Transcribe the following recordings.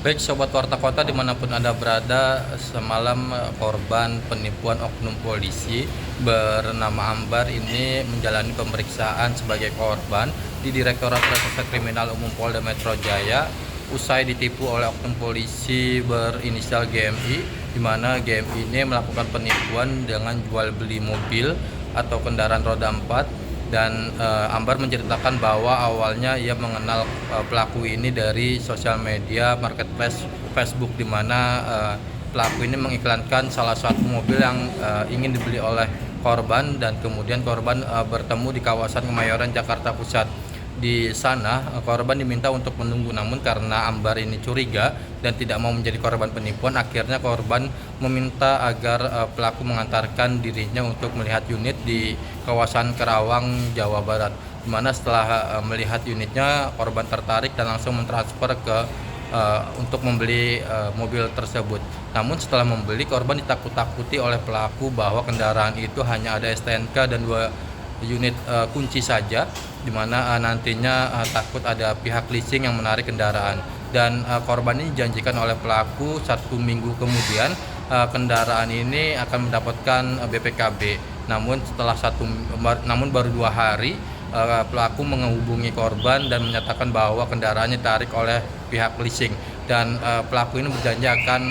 Baik Sobat Warta Kota dimanapun Anda berada, semalam korban penipuan oknum polisi bernama Ambar ini menjalani pemeriksaan sebagai korban di Direktorat Reserse Kriminal Umum Polda Metro Jaya usai ditipu oleh oknum polisi berinisial GMI, di mana GMI ini melakukan penipuan dengan jual beli mobil atau kendaraan roda 4. Dan Ambar menceritakan bahwa awalnya ia mengenal pelaku ini dari sosial media marketplace Facebook, di mana pelaku ini mengiklankan salah satu mobil yang ingin dibeli oleh korban, dan kemudian korban bertemu di kawasan Kemayoran, Jakarta Pusat. Di sana korban diminta untuk menunggu, namun karena Ambar ini curiga dan tidak mau menjadi korban penipuan, akhirnya korban meminta agar pelaku mengantarkan dirinya untuk melihat unit di kawasan Kerawang, Jawa Barat. Di mana setelah melihat unitnya, korban tertarik dan langsung mentransfer untuk membeli mobil tersebut. Namun setelah membeli, korban ditakut-takuti oleh pelaku bahwa kendaraan itu hanya ada STNK dan 2 unit kunci saja, di mana nantinya takut ada pihak leasing yang menarik kendaraan. Dan korban ini dijanjikan oleh pelaku 1 minggu kemudian kendaraan ini akan mendapatkan BPKB. Namun baru 2 hari pelaku menghubungi korban dan menyatakan bahwa kendaraannya ditarik oleh pihak leasing, dan pelaku ini berjanji akan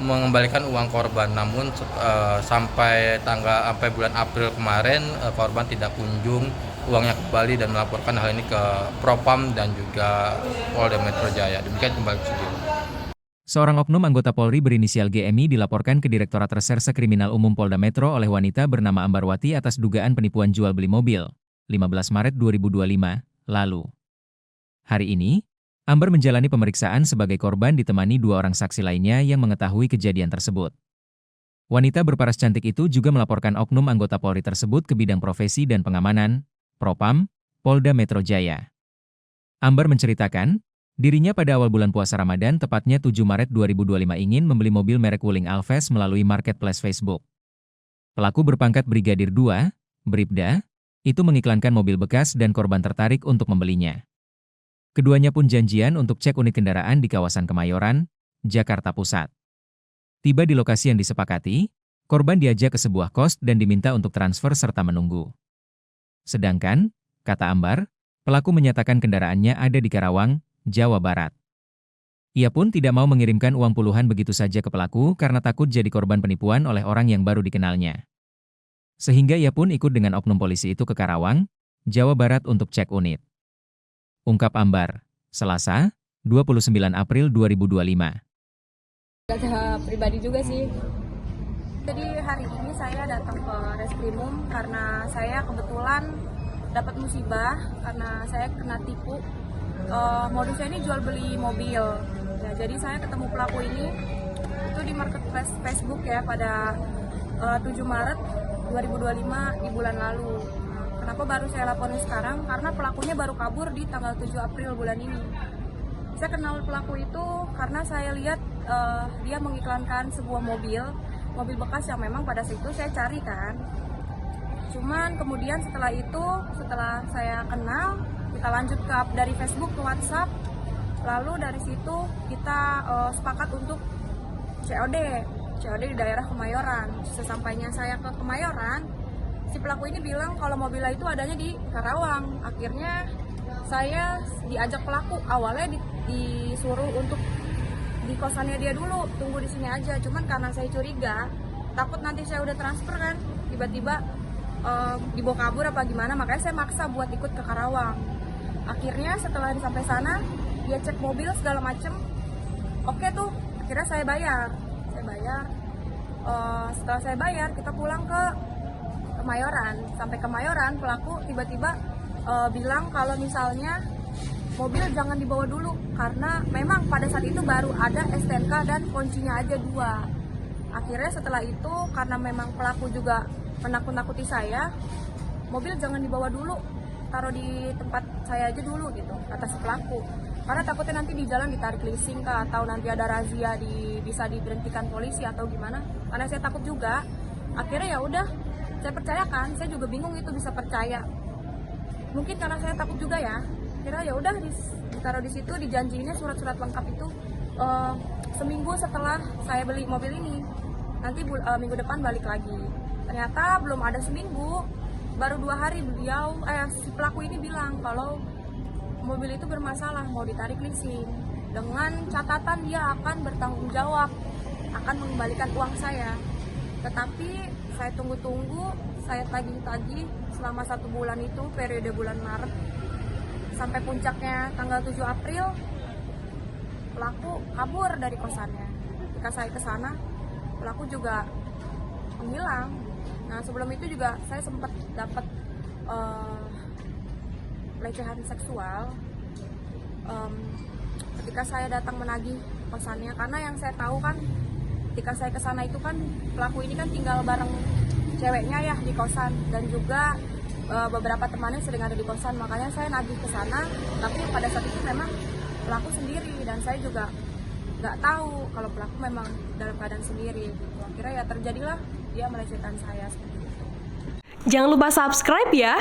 mengembalikan uang korban. Namun sampai bulan April kemarin korban tidak kunjung uangnya kembali dan melaporkan hal ini ke Propam dan juga Polda Metro Jaya. Demikian kembali ke studio. Seorang oknum anggota Polri berinisial GMI dilaporkan ke Direktorat Reserse Kriminal Umum Polda Metro oleh wanita bernama Ambarwati atas dugaan penipuan jual beli mobil, 15 Maret 2025 lalu. Hari ini, Ambar menjalani pemeriksaan sebagai korban ditemani 2 orang saksi lainnya yang mengetahui kejadian tersebut. Wanita berparas cantik itu juga melaporkan oknum anggota Polri tersebut ke bidang profesi dan pengamanan, Propam, Polda Metro Jaya. Ambar menceritakan, dirinya pada awal bulan puasa Ramadan tepatnya 7 Maret 2025 ingin membeli mobil merek Wuling Alves melalui marketplace Facebook. Pelaku berpangkat Brigadir 2, Bribda, itu mengiklankan mobil bekas dan korban tertarik untuk membelinya. Keduanya pun janjian untuk cek unit kendaraan di kawasan Kemayoran, Jakarta Pusat. Tiba di lokasi yang disepakati, korban diajak ke sebuah kos dan diminta untuk transfer serta menunggu. Sedangkan, kata Ambar, pelaku menyatakan kendaraannya ada di Karawang, Jawa Barat. Ia pun tidak mau mengirimkan uang puluhan begitu saja ke pelaku karena takut jadi korban penipuan oleh orang yang baru dikenalnya. Sehingga ia pun ikut dengan oknum polisi itu ke Karawang, Jawa Barat untuk cek unit. Ungkap Ambar, Selasa, 29 April 2025. Data pribadi juga sih. Jadi hari ini saya datang ke Reskrimum karena saya kebetulan dapat musibah karena saya kena tipu. Modusnya ini jual beli mobil. Ya, jadi saya ketemu pelaku ini itu di marketplace Facebook ya pada 7 Maret 2025 di bulan lalu. Kenapa baru saya laporin sekarang? Karena pelakunya baru kabur di tanggal 7 April bulan ini. Saya kenal pelaku itu karena saya lihat dia mengiklankan sebuah mobil bekas yang memang pada situ saya cari kan. Cuman kemudian setelah saya kenal, kita lanjut dari Facebook ke WhatsApp. Lalu dari situ kita sepakat untuk COD di daerah Kemayoran. Sesampainya saya ke Kemayoran, si pelaku ini bilang kalau mobilnya itu adanya di Karawang. Akhirnya saya diajak pelaku, awalnya disuruh untuk di kosannya dia dulu, tunggu di sini aja. Cuman karena saya curiga, takut nanti saya udah transfer kan, tiba-tiba dibawa kabur apa gimana, makanya saya maksa buat ikut ke Karawang. Akhirnya setelah sampai sana, dia cek mobil segala macem. Oke tuh, akhirnya saya bayar. Setelah saya bayar, kita pulang ke Kemayoran. Sampai Kemayoran, pelaku tiba-tiba bilang kalau misalnya mobil jangan dibawa dulu karena memang pada saat itu baru ada STNK dan kuncinya aja 2. Akhirnya setelah itu karena memang pelaku juga menakut-nakuti saya, mobil jangan dibawa dulu, taruh di tempat saya aja dulu gitu, kata si pelaku. Karena takutnya nanti di jalan ditarik leasing kah, atau nanti ada razia bisa diberhentikan polisi atau gimana. Karena saya takut juga. Akhirnya ya udah, saya percayakan, saya juga bingung itu bisa percaya. Mungkin karena saya takut juga ya. Kira ya udah ditaruh di situ, dijanjiinnya surat-surat lengkap itu seminggu setelah saya beli mobil ini, nanti minggu depan balik lagi. Ternyata belum ada seminggu, baru 2 hari si pelaku ini bilang kalau mobil itu bermasalah, mau ditarik leasing dengan catatan dia akan bertanggung jawab, akan mengembalikan uang saya. Tetapi saya tunggu-tunggu, saya tagih-tagih selama 1 bulan itu, periode bulan Maret sampai puncaknya tanggal 7 April, pelaku kabur dari kosannya. Ketika saya ke sana, pelaku juga menghilang. Nah, sebelum itu juga saya sempat dapat pelecehan seksual ketika saya datang menagih kosannya, karena yang saya tahu kan ketika saya ke sana itu kan pelaku ini kan tinggal bareng ceweknya ya di kosan, dan juga beberapa temannya sering ada di kosan, makanya saya nagih ke sana. Tapi pada saat itu memang pelaku sendiri, dan saya juga nggak tahu kalau pelaku memang dalam keadaan sendiri. Akhirnya ya terjadilah dia melecehkan saya seperti itu. Jangan lupa subscribe ya.